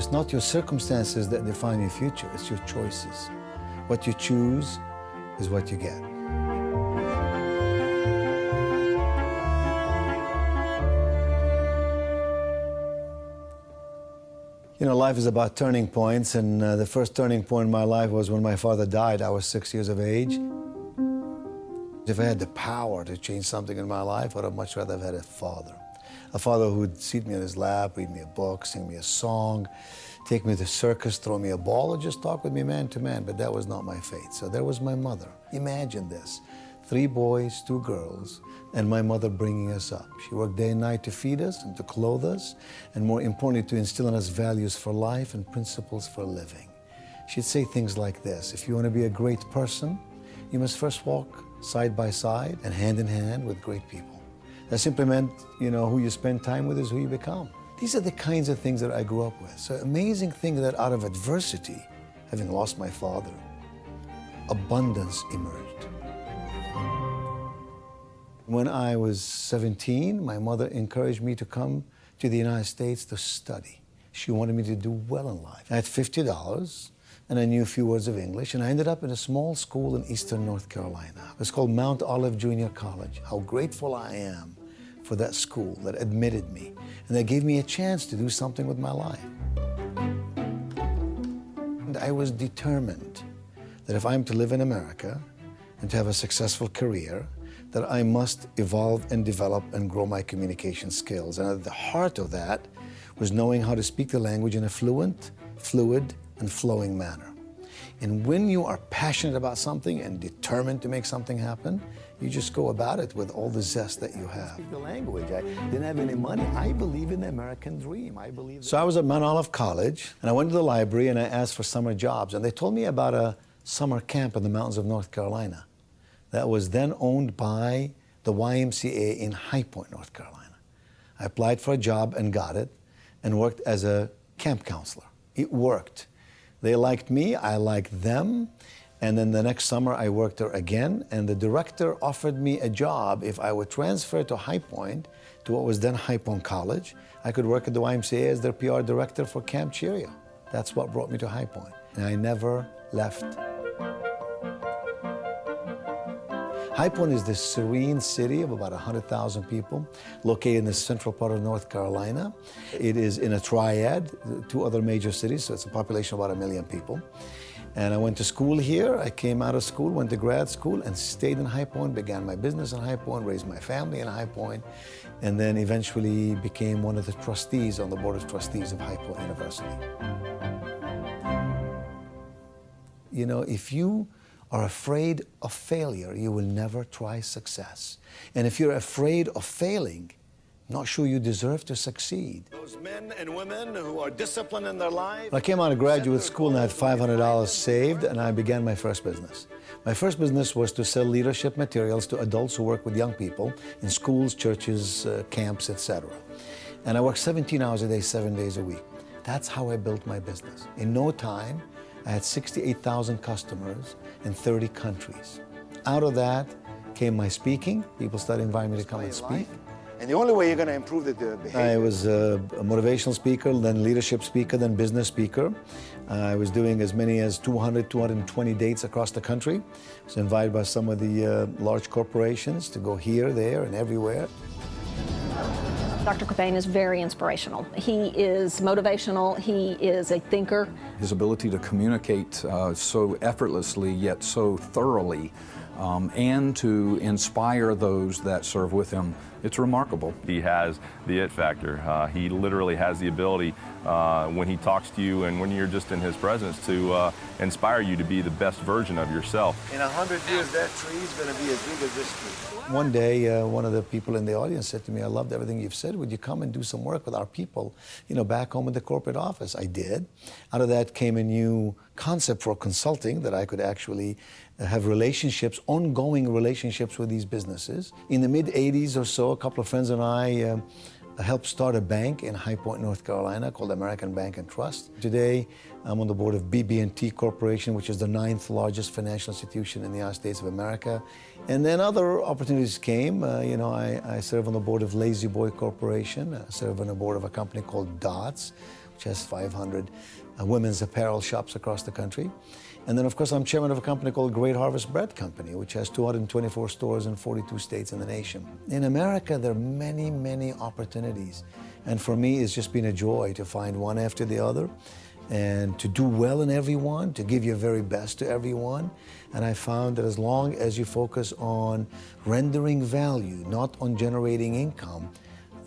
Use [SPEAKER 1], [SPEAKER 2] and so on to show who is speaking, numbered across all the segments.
[SPEAKER 1] It's not your circumstances that define your future, it's your choices. What you choose is what you get. You know, life is about turning points, and the first turning point in my life was when my father died. I was 6 years of age. If I had the power to change something in my life, I would have much rather have had a father. A father who would seat me on his lap, read me a book, sing me a song, take me to the circus, throw me a ball, or just talk with me man to man, but that was not my fate. So there was my mother. Imagine this, 3 boys, 2 girls, and my mother bringing us up. She worked day and night to feed us and to clothe us, and more importantly, to instill in us values for life and principles for living. She'd say things like this: if you want to be a great person, you must first walk side by side and hand in hand with great people. That simply meant, you know, who you spend time with is who you become. These are the kinds of things that I grew up with. So amazing thing that out of adversity, having lost my father, abundance emerged. When I was 17, my mother encouraged me to come to the United States to study. She wanted me to do well in life. I had $50, and I knew a few words of English, and I ended up in a small school in eastern North Carolina. It was called Mount Olive Junior College. How grateful I am for that school that admitted me, and that gave me a chance to do something with my life. And I was determined that if I'm to live in America and to have a successful career, that I must evolve and develop and grow my communication skills. And at the heart of that was knowing how to speak the language in a fluent, fluid, and flowing manner. And when you are passionate about something and determined to make something happen, you just go about it with all the zest that you have. Speak the language. I didn't have any money. I believe in the American dream. I believe. So I was at Mount Olive College, and I went to the library and I asked for summer jobs, and they told me about a summer camp in the mountains of North Carolina that was then owned by the YMCA in High Point, North Carolina. I applied for a job and got it, and worked as a camp counselor. It worked. They liked me, I liked them, and then the next summer I worked there again, and the director offered me a job if I would transfer to High Point, to what was then High Point College. I could work at the YMCA as their PR director for Camp Cheerio. That's what brought me to High Point, and I never left. High Point is this serene city of about 100,000 people, located in the central part of North Carolina. It is in a triad, 2 other major cities, so it's a population of about 1 million people. And I went to school here. I came out of school, went to grad school, and stayed in High Point, began my business in High Point, raised my family in High Point, and then eventually became one of the trustees on the board of trustees of High Point University. You know, if you are afraid of failure, you will never try success. And if you're afraid of failing, not sure you deserve to succeed. Those men and women who are disciplined in their life. I came out of graduate school and I had $500 saved, and I began my first business. My first business was to sell leadership materials to adults who work with young people in schools, churches, camps, etc. And I worked 17 hours a day, 7 days a week. That's how I built my business. In no time, I had 68,000 customers in 30 countries. Out of that came my speaking. People started inviting me to come and speak. And the only way you're going to improve the behavior. I was a motivational speaker, then leadership speaker, then business speaker. I was doing as many as 200, 220 dates across the country. I was invited by some of the large corporations to go here, there, and everywhere.
[SPEAKER 2] Dr. Qubein is very inspirational. He is motivational. He is a thinker.
[SPEAKER 3] His ability to communicate so effortlessly yet so thoroughly and to inspire those that serve with him, it's remarkable.
[SPEAKER 4] He has the it factor. He literally has the ability when he talks to you and when you're just in his presence to inspire you to be the best version of yourself.
[SPEAKER 1] In 100 years, that tree is going to be as big as this tree. One day, one of the people in the audience said to me, "I loved everything you've said. Would you come and do some work with our people, you know, back home in the corporate office?" I did. Out of that came a new concept for consulting, that I could actually have relationships, ongoing relationships with these businesses. In the mid-'80s or so, a couple of friends and I helped start a bank in High Point, North Carolina, called American Bank and Trust. Today, I'm on the board of BB&T Corporation, which is the 9th largest financial institution in the United States of America. And then other opportunities came. You know, I serve on the board of Lazy Boy Corporation. I serve on the board of a company called Dots, which has 500 women's apparel shops across the country. And then, of course, I'm chairman of a company called Great Harvest Bread Company, which has 224 stores in 42 states in the nation. In America, there are many, many opportunities. And for me, it's just been a joy to find one after the other and to do well in everyone, to give your very best to everyone. And I found that as long as you focus on rendering value, not on generating income,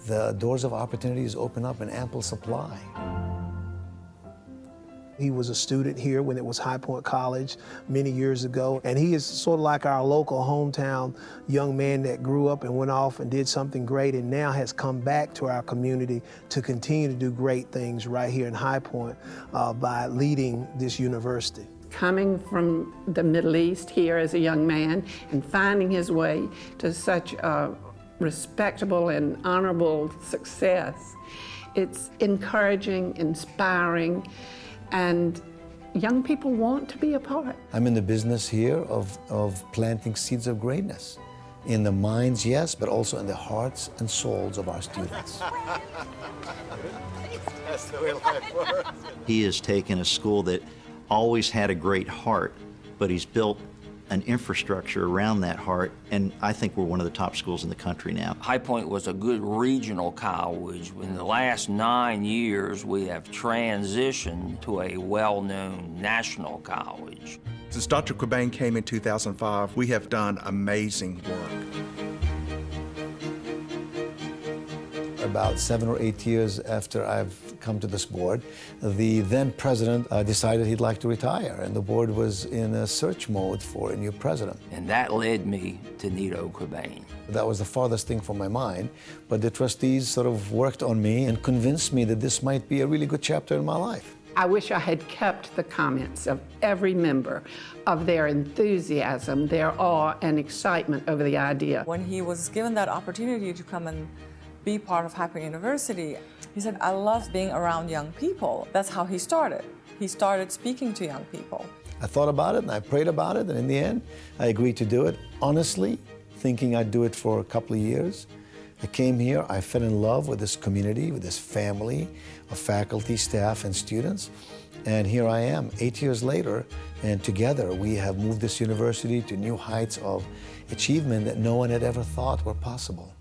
[SPEAKER 1] the doors of opportunities open up in ample supply.
[SPEAKER 5] He was a student here when it was High Point College many years ago, and he is sort of like our local hometown young man that grew up and went off and did something great and now has come back to our community to continue to do great things right here in High Point by leading this university.
[SPEAKER 6] Coming from the Middle East here as a young man and finding his way to such a respectable and honorable success, it's encouraging, inspiring, and young people want to be a part.
[SPEAKER 1] I'm in the business here of planting seeds of greatness. In the minds, yes, but also in the hearts and souls of our students.
[SPEAKER 7] That's the way life works. He has taken a school that always had a great heart, but he's built an infrastructure around that heart, and I think we're one of the top schools in the country now.
[SPEAKER 8] High Point was a good regional college. In the last 9 years, we have transitioned to a well-known national college.
[SPEAKER 9] Since Dr. Qubein came in 2005, we have done amazing work.
[SPEAKER 1] About 7 or 8 years after I've come to this board, the then president decided he'd like to retire, and the board was in a search mode for a new president.
[SPEAKER 8] And that led me to Nido Qubein.
[SPEAKER 1] That was the farthest thing from my mind, but the trustees sort of worked on me and convinced me that this might be a really good chapter in my life.
[SPEAKER 6] I wish I had kept the comments of every member, of their enthusiasm, their awe and excitement over the idea.
[SPEAKER 10] When he was given that opportunity to come and be part of High Point University, he said, I love being around young people. That's how he started. He started speaking to young people.
[SPEAKER 1] I thought about it and I prayed about it, and in the end, I agreed to do it. Honestly, thinking I'd do it for a couple of years. I came here, I fell in love with this community, with this family of faculty, staff, and students. And here I am, 8 years later, and together we have moved this university to new heights of achievement that no one had ever thought were possible.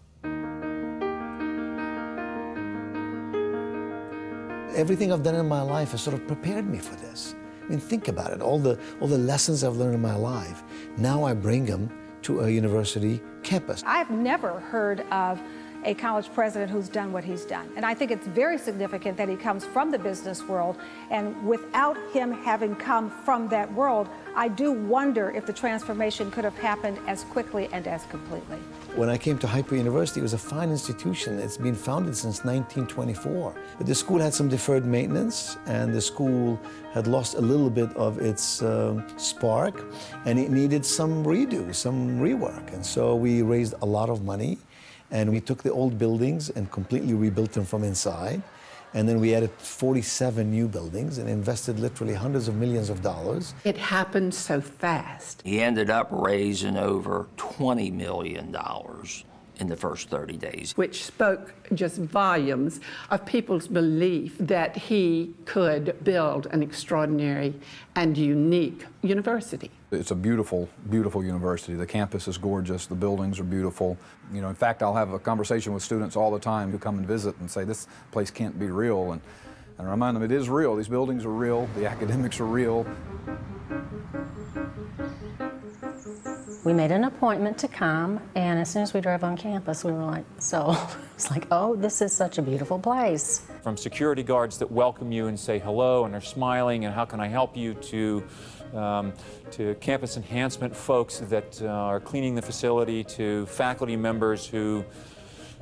[SPEAKER 1] Everything I've done in my life has sort of prepared me for this. I mean, think about it, all the lessons I've learned in my life, now I bring them to a university campus.
[SPEAKER 11] I've never heard of a college president who's done what he's done. And I think it's very significant that he comes from the business world, and without him having come from that world, I do wonder if the transformation could have happened as quickly and as completely.
[SPEAKER 1] When I came to High Point University, it was a fine institution. It's been founded since 1924. But the school had some deferred maintenance, and the school had lost a little bit of its spark, and it needed some redo, some rework. And so we raised a lot of money, and we took the old buildings and completely rebuilt them from inside. And then we added 47 new buildings and invested literally hundreds of millions of dollars.
[SPEAKER 6] It happened so fast.
[SPEAKER 8] He ended up raising over $20 million in the first 30 days.
[SPEAKER 6] Which spoke just volumes of people's belief that he could build an extraordinary and unique university.
[SPEAKER 3] It's a beautiful, beautiful university. The campus is gorgeous. The buildings are beautiful. You know, in fact, I'll have a conversation with students all the time who come and visit and say, this place can't be real. And I remind them it is real. These buildings are real. The academics are real.
[SPEAKER 12] We made an appointment to come, and as soon as we drove on campus, we were like, so it's like, oh, this is such a beautiful place.
[SPEAKER 13] From security guards that welcome you and say hello and are smiling and how can I help you, to campus enhancement folks that are cleaning the facility, to faculty members who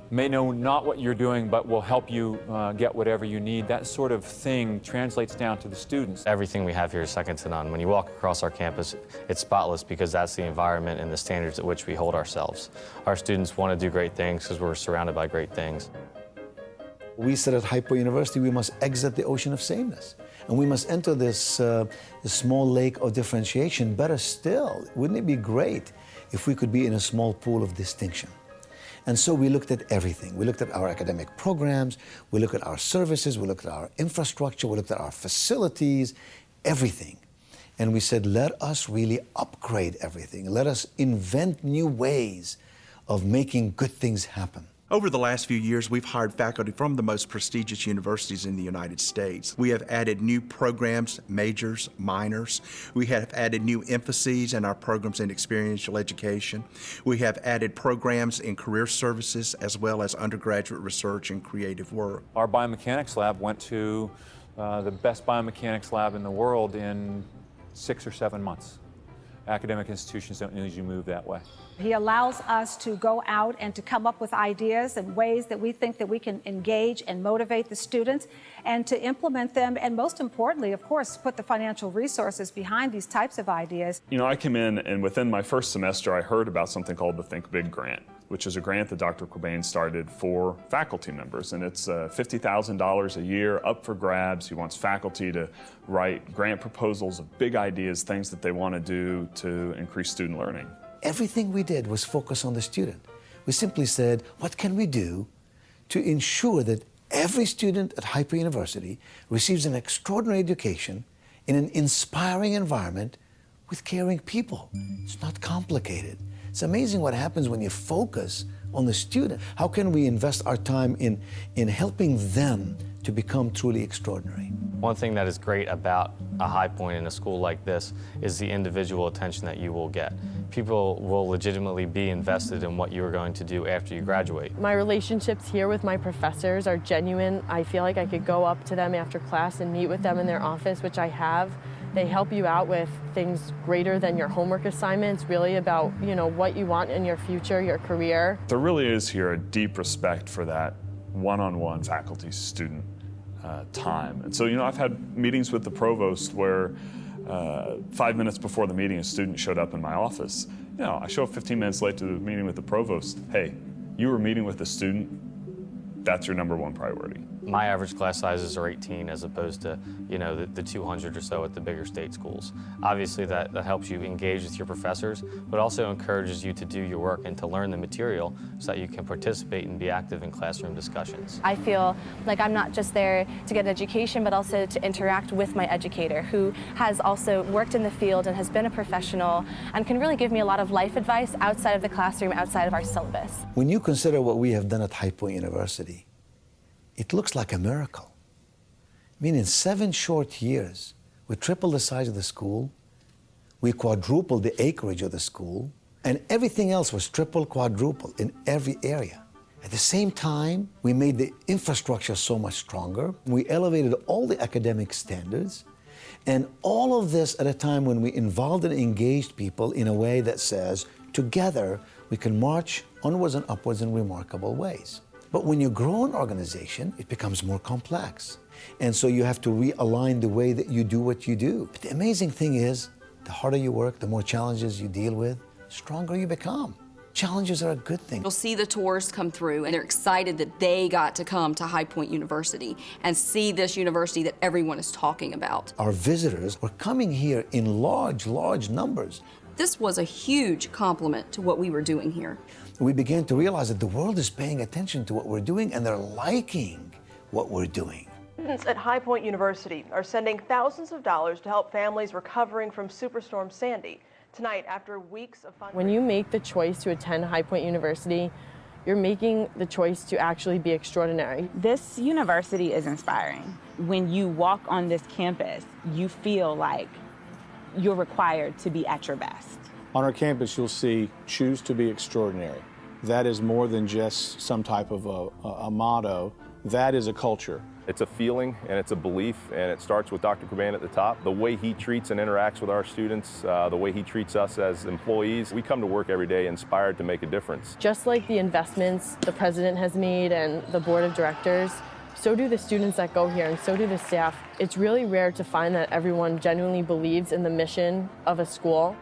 [SPEAKER 13] may know not what you're doing but will help you get whatever you need. That sort of thing translates down to the students.
[SPEAKER 14] Everything we have here is second to none. When you walk across our campus, it's spotless because that's the environment and the standards at which we hold ourselves. Our students want to do great things because we're surrounded by great things.
[SPEAKER 1] We said at High Point University we must exit the ocean of sameness, and we must enter this small lake of differentiation. Better still, wouldn't it be great if we could be in a small pool of distinction? And so we looked at everything. We looked at our academic programs, we looked at our services, we looked at our infrastructure, we looked at our facilities, everything. And we said, let us really upgrade everything. Let us invent new ways of making good things happen.
[SPEAKER 9] Over the last few years, we've hired faculty from the most prestigious universities in the United States. We have added new programs, majors, minors. We have added new emphases in our programs in experiential education. We have added programs in career services as well as undergraduate research and creative work.
[SPEAKER 13] Our biomechanics lab went to the best biomechanics lab in the world in 6 or 7 months. Academic institutions don't usually move that way.
[SPEAKER 11] He allows us to go out and to come up with ideas and ways that we think that we can engage and motivate the students and to implement them, and most importantly, of course, put the financial resources behind these types of ideas.
[SPEAKER 15] You know, I came in and within my first semester, I heard about something called the Think Big Grant, which is a grant that Dr. Qubein started for faculty members. And it's $50,000 a year up for grabs. He wants faculty to write grant proposals of big ideas, things that they want to do to increase student learning.
[SPEAKER 1] Everything we did was focused on the student. We simply said, what can we do to ensure that every student at Hyper University receives an extraordinary education in an inspiring environment with caring people? It's not complicated. It's amazing what happens when you focus on the student. How can we invest our time in helping them to become truly extraordinary?
[SPEAKER 14] One thing that is great about a High Point in a school like this is the individual attention that you will get. People will legitimately be invested in what you are going to do after you graduate.
[SPEAKER 16] My relationships here with my professors are genuine. I feel like I could go up to them after class and meet with them in their office, which I have. They help you out with things greater than your homework assignments, really about, you know, what you want in your future, your career.
[SPEAKER 15] There really is here a deep respect for that one-on-one faculty-student time. And so, you know, I've had meetings with the provost where 5 minutes before the meeting, a student showed up in my office. You know, I show up 15 minutes late to the meeting with the provost. Hey, you were meeting with a student, that's your #1 priority.
[SPEAKER 14] My average class sizes are 18 as opposed to, you know, the 200 or so at the bigger state schools. Obviously that helps you engage with your professors, but also encourages you to do your work and to learn the material so that you can participate and be active in classroom discussions.
[SPEAKER 17] I feel like I'm not just there to get an education, but also to interact with my educator, who has also worked in the field and has been a professional and can really give me a lot of life advice outside of the classroom, outside of our syllabus.
[SPEAKER 1] When you consider what we have done at High Point University, it looks like a miracle. I mean, in 7 short years, we tripled the size of the school, we quadrupled the acreage of the school, and everything else was triple, quadruple in every area. At the same time, we made the infrastructure so much stronger, we elevated all the academic standards, and all of this at a time when we involved and engaged people in a way that says, together, we can march onwards and upwards in remarkable ways. But when you grow an organization, it becomes more complex. And so you have to realign the way that you do what you do. But the amazing thing is, the harder you work, the more challenges you deal with, the stronger you become. Challenges are a good thing.
[SPEAKER 18] You'll see the tourists come through and they're excited that they got to come to High Point University and see this university that everyone is talking about.
[SPEAKER 1] Our visitors were coming here in large, large numbers.
[SPEAKER 18] This was a huge compliment to what we were doing here.
[SPEAKER 1] We began to realize that the world is paying attention to what we're doing and they're liking what we're doing.
[SPEAKER 19] Students at High Point University are sending thousands of dollars to help families recovering from Superstorm Sandy. Tonight, after weeks of fundraising.
[SPEAKER 16] When you make the choice to attend High Point University, you're making the choice to actually be extraordinary.
[SPEAKER 20] This university is inspiring. When you walk on this campus, you feel like you're required to be at your best.
[SPEAKER 21] On our campus, you'll see choose to be extraordinary. That is more than just some type of a motto. That is a culture.
[SPEAKER 4] It's a feeling and it's a belief, and it starts with Dr. Qubein at the top. The way he treats and interacts with our students, the way he treats us as employees, we come to work every day inspired to make a difference.
[SPEAKER 16] Just like the investments the president has made and the board of directors, so do the students that go here and so do the staff. It's really rare to find that everyone genuinely believes in the mission of a school.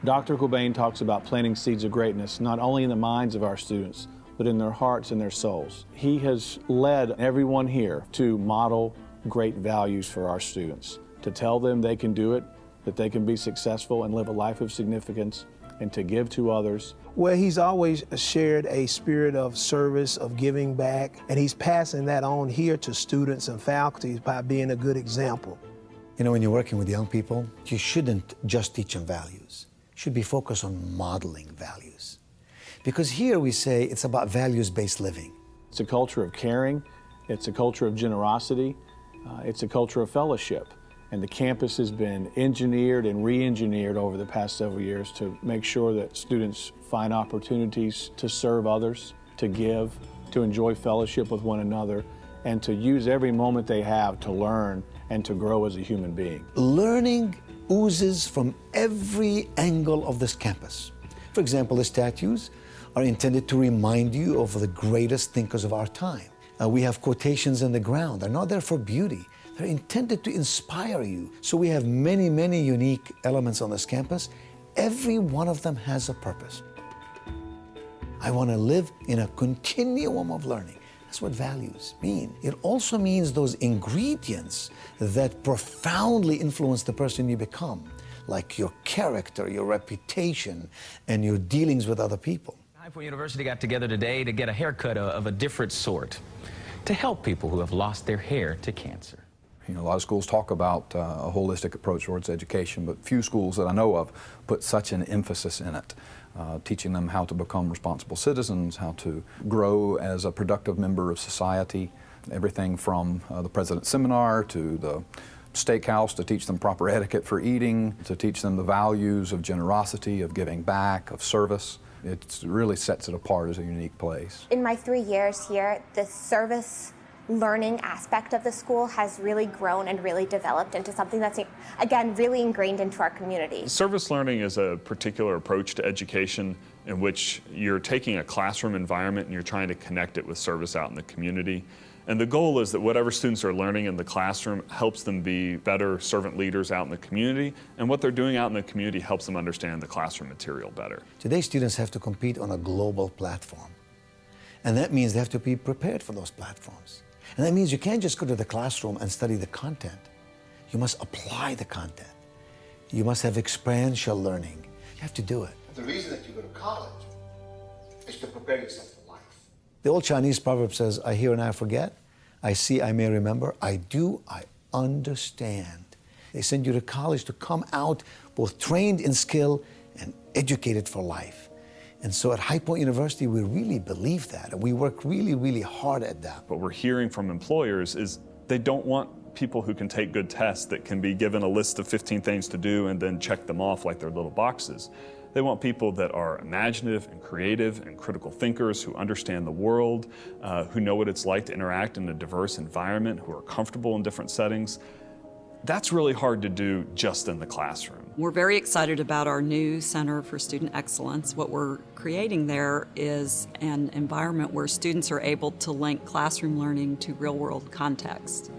[SPEAKER 21] Dr. Qubein talks about planting seeds of greatness, not only in the minds of our students, but in their hearts and their souls. He has led everyone here to model great values for our students, to tell them they can do it that they can be successful and live a life of significance and to give to others.
[SPEAKER 5] Well, he's always shared a spirit of service, of giving back, and he's passing that on here to students and faculty by being a good example.
[SPEAKER 1] You know, when you're working with young people, you shouldn't just teach them values. You should be focused on modeling values. Because here we say it's about values-based living.
[SPEAKER 21] It's a culture of caring, it's a culture of generosity, it's a culture of fellowship. And the campus has been engineered and re-engineered over the past several years to make sure that students find opportunities to serve others, to give, to enjoy fellowship with one another, and to use every moment they have to learn and to grow as a human being.
[SPEAKER 1] Learning oozes from every angle of this campus. For example, the statues are intended to remind you of the greatest thinkers of our time. We have quotations in the ground. They're not there for beauty. They're intended to inspire you. So we have many, many unique elements on this campus. Every one of them has a purpose. I want to live in a continuum of learning. That's what values mean. It also means those ingredients that profoundly influence the person you become, like your character, your reputation, and your dealings with other people.
[SPEAKER 2] High Point University got together today to get a haircut of a different sort to help people who have lost their hair to cancer.
[SPEAKER 3] You know, a lot of schools talk about a holistic approach towards education, but few schools that I know of put such an emphasis in it, teaching them how to become responsible citizens, how to grow as a productive member of society, everything from the President's Seminar to the steakhouse to teach them proper etiquette for eating, to teach them the values of generosity, of giving back, of service. It really sets it apart as a unique place.
[SPEAKER 22] In my 3 years here, the service learning aspect of the school has really grown and really developed into something that's, again, really ingrained into our community.
[SPEAKER 15] Service learning is a particular approach to education in which you're taking a classroom environment and you're trying to connect it with service out in the community. And the goal is that whatever students are learning in the classroom helps them be better servant leaders out in the community, and what they're doing out in the community helps them understand the classroom material better.
[SPEAKER 1] Today, students have to compete on a global platform. And that means they have to be prepared for those platforms. And that means you can't just go to the classroom and study the content. You must apply the content. You must have experiential learning. You have to do it.
[SPEAKER 23] The reason that you go to college is to prepare yourself for life.
[SPEAKER 1] The old Chinese proverb says, I hear and I forget. I see, I may remember. I do, I understand. They send you to college to come out both trained in skill and educated for life. And so at High Point University, we really believe that, and we work really, really hard at that.
[SPEAKER 15] What we're hearing from employers is they don't want people who can take good tests that can be given a list of 15 things to do and then check them off like they're little boxes. They want people that are imaginative and creative and critical thinkers who understand the world, who know what it's like to interact in a diverse environment, who are comfortable in different settings. That's really hard to do just in the classroom.
[SPEAKER 24] We're very excited about our new Center for Student Excellence. What we're creating there is an environment where students are able to link classroom learning to real-world context.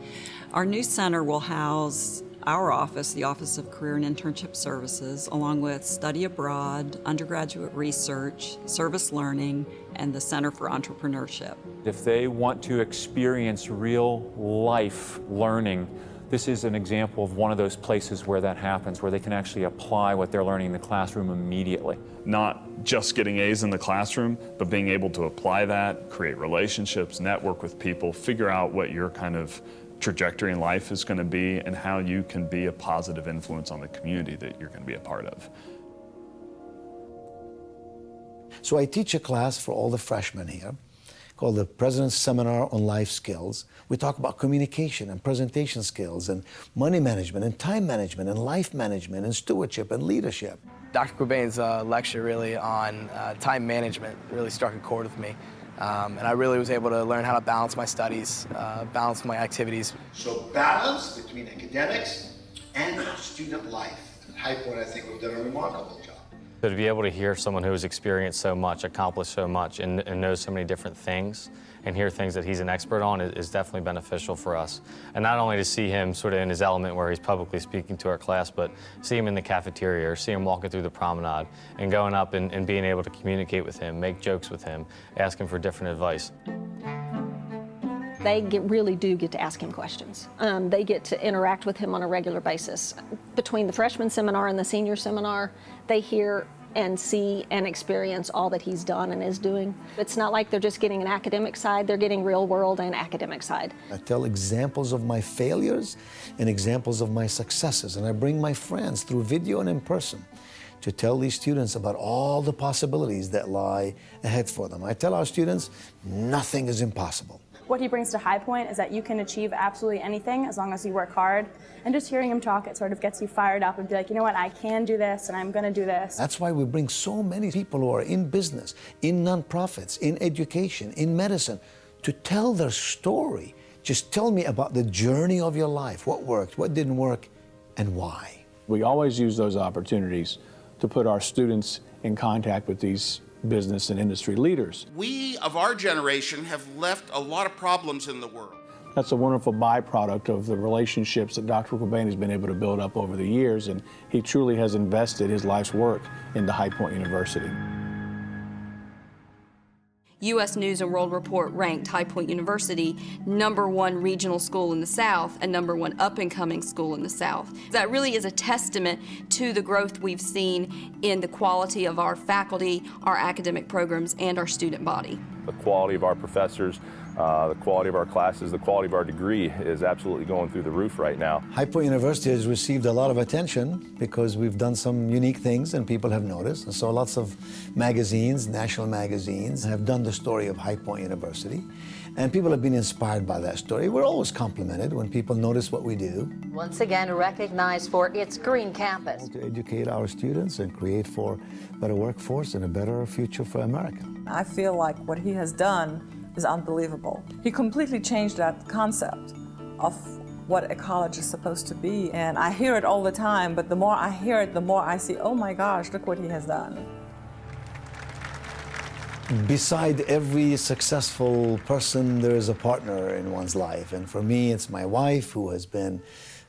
[SPEAKER 24] Our new center will house our office, the Office of Career and Internship Services, along with study abroad, undergraduate research, service learning, and the Center for Entrepreneurship.
[SPEAKER 13] If they want to experience real life learning, this is an example of one of those places where that happens, where they can actually apply what they're learning in the classroom immediately.
[SPEAKER 15] Not just getting A's in the classroom, but being able to apply that, create relationships, network with people, figure out what your kind of trajectory in life is going to be and how you can be a positive influence on the community that you're going to be a part of.
[SPEAKER 1] So I teach a class for all the freshmen here called the President's Seminar on Life Skills. We talk about communication and presentation skills and money management and time management and life management and stewardship and leadership.
[SPEAKER 25] Dr. Qubein's lecture really on time management really struck a chord with me. And I really was able to learn how to balance my studies, balance my activities.
[SPEAKER 23] So balance between academics and student life. At High Point, I think we've done a remarkable job.
[SPEAKER 14] So to be able to hear someone who has experienced so much, accomplished so much, and knows so many different things, and hear things that he's an expert on is definitely beneficial for us. And not only to see him sort of in his element where he's publicly speaking to our class, but see him in the cafeteria or see him walking through the promenade and going up and being able to communicate with him, make jokes with him, ask him for different advice.
[SPEAKER 11] They really do get to ask him questions. They get to interact with him on a regular basis. Between the freshman seminar and the senior seminar, they hear and see and experience all that he's done and is doing. It's not like they're just getting an academic side, they're getting real world and academic side.
[SPEAKER 1] I tell examples of my failures and examples of my successes, and I bring my friends through video and in person to tell these students about all the possibilities that lie ahead for them. I tell our students, nothing is impossible.
[SPEAKER 6] What he brings to High Point is that you can achieve absolutely anything as long as you work hard. And just hearing him talk, it sort of gets you fired up and be like, you know what, I can do this and I'm going to do this.
[SPEAKER 1] That's why we bring so many people who are in business, in nonprofits, in education, in medicine, to tell their story. Just tell me about the journey of your life, what worked, what didn't work, and why.
[SPEAKER 21] We always use those opportunities to put our students in contact with these business and industry leaders.
[SPEAKER 7] We of our generation have left a lot of problems in the world.
[SPEAKER 21] That's a wonderful byproduct of the relationships that Dr. Qubein has been able to build up over the years, and he truly has invested his life's work into High Point University.
[SPEAKER 18] U.S. News & World Report ranked High Point University #1 regional school in the South and #1 up-and-coming school in the South. That really is a testament to the growth we've seen in the quality of our faculty, our academic programs, and our student body.
[SPEAKER 4] The quality of our professors, the quality of our classes, the quality of our degree is absolutely going through the roof right now.
[SPEAKER 1] High Point University has received a lot of attention because we've done some unique things and people have noticed. And so lots of magazines, national magazines, have done the story of High Point University. And people have been inspired by that story. We're always complimented when people notice what we do.
[SPEAKER 8] Once again recognized for its green campus.
[SPEAKER 1] To educate our students and create for a better workforce and a better future for America.
[SPEAKER 10] I feel like what he has done is unbelievable. He completely changed that concept of what a college is supposed to be. And I hear it all the time, but the more I hear it, the more I see, oh my gosh, look what he has done.
[SPEAKER 1] Beside every successful person, there is a partner in one's life. And for me, it's my wife, who has been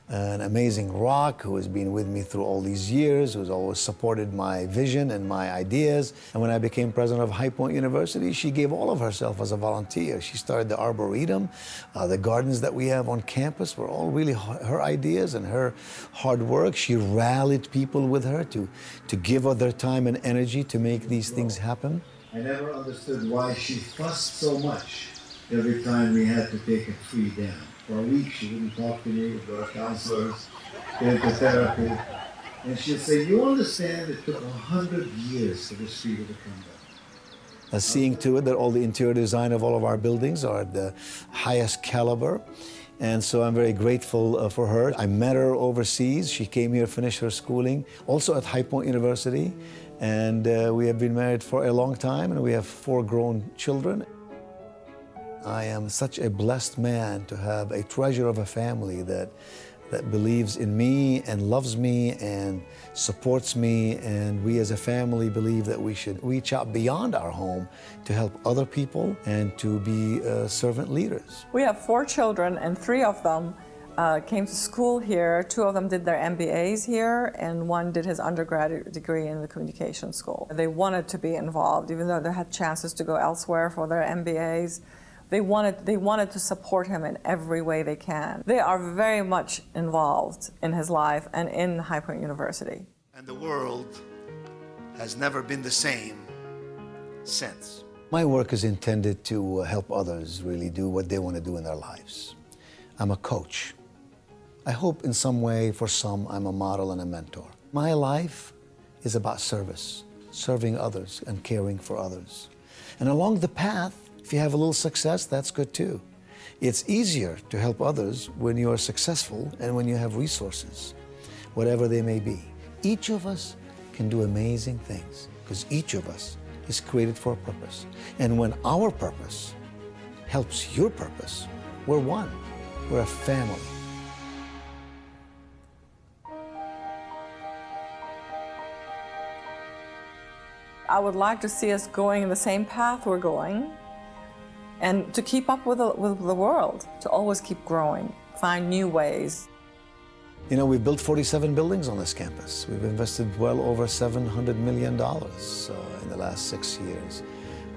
[SPEAKER 1] an amazing rock, who has been with me through all these years, who's always supported my vision and my ideas. And when I became president of High Point University, she gave all of herself as a volunteer. She started the Arboretum. The gardens that we have on campus were all really her ideas and her hard work. She rallied people with her to give of their time and energy to make these things happen.
[SPEAKER 23] I never understood why she fussed so much every time we had to take a tree down. For a week, she wouldn't talk to me, would go to counselors, get into therapy. And she'd say, you understand it took 100 years for this tree to come down.
[SPEAKER 1] Seeing to it that all the interior design of all of our buildings are at the highest caliber. And so I'm very grateful for her. I met her overseas. She came here, finished her schooling, also at High Point University. And we have been married for a long time, and we have 4 grown children. I am such a blessed man to have a treasure of a family that believes in me and loves me and supports me. And we as a family believe that we should reach out beyond our home to help other people and to be servant leaders.
[SPEAKER 10] We have 4 children, and 3 of them came to school here. 2 of them did their MBAs here, and 1 did his undergraduate degree in the communication school. They wanted to be involved, even though they had chances to go elsewhere for their MBAs. They wanted to support him in every way they can. They are very much involved in his life and in High Point University.
[SPEAKER 23] And the world has never been the same since.
[SPEAKER 1] My work is intended to help others really do what they want to do in their lives. I'm a coach. I hope in some way, for some, I'm a model and a mentor. My life is about service, serving others and caring for others. And along the path, if you have a little success, that's good too. It's easier to help others when you are successful and when you have resources, whatever they may be. Each of us can do amazing things because each of us is created for a purpose. And when our purpose helps your purpose, we're one. We're a family.
[SPEAKER 10] I would like to see us going in the same path we're going, and to keep up with the world, to always keep growing, find new ways.
[SPEAKER 1] You know, we've built 47 buildings on this campus. We've invested well over $700 million in the last 6 years.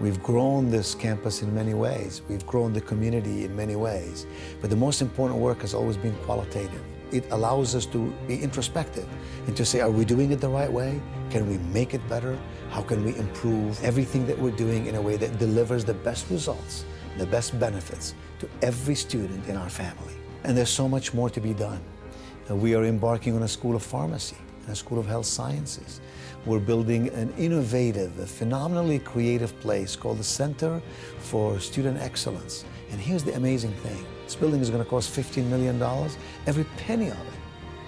[SPEAKER 1] We've grown this campus in many ways. We've grown the community in many ways. But the most important work has always been qualitative. It allows us to be introspective and to say, are we doing it the right way? Can we make it better? How can we improve everything that we're doing in a way that delivers the best results, the best benefits to every student in our family? And there's so much more to be done. We are embarking on a school of pharmacy and a school of health sciences. We're building an innovative, a phenomenally creative place called the Center for Student Excellence. And here's the amazing thing. This building is going to cost $15 million. Every penny of it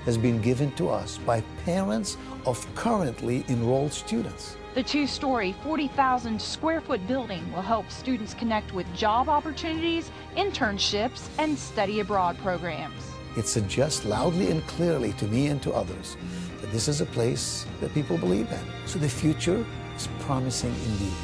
[SPEAKER 1] has been given to us by parents of currently enrolled students.
[SPEAKER 9] The two-story, 40,000 square foot building will help students connect with job opportunities, internships, and study abroad programs.
[SPEAKER 1] It suggests loudly and clearly to me and to others that this is a place that people believe in. So the future is promising indeed.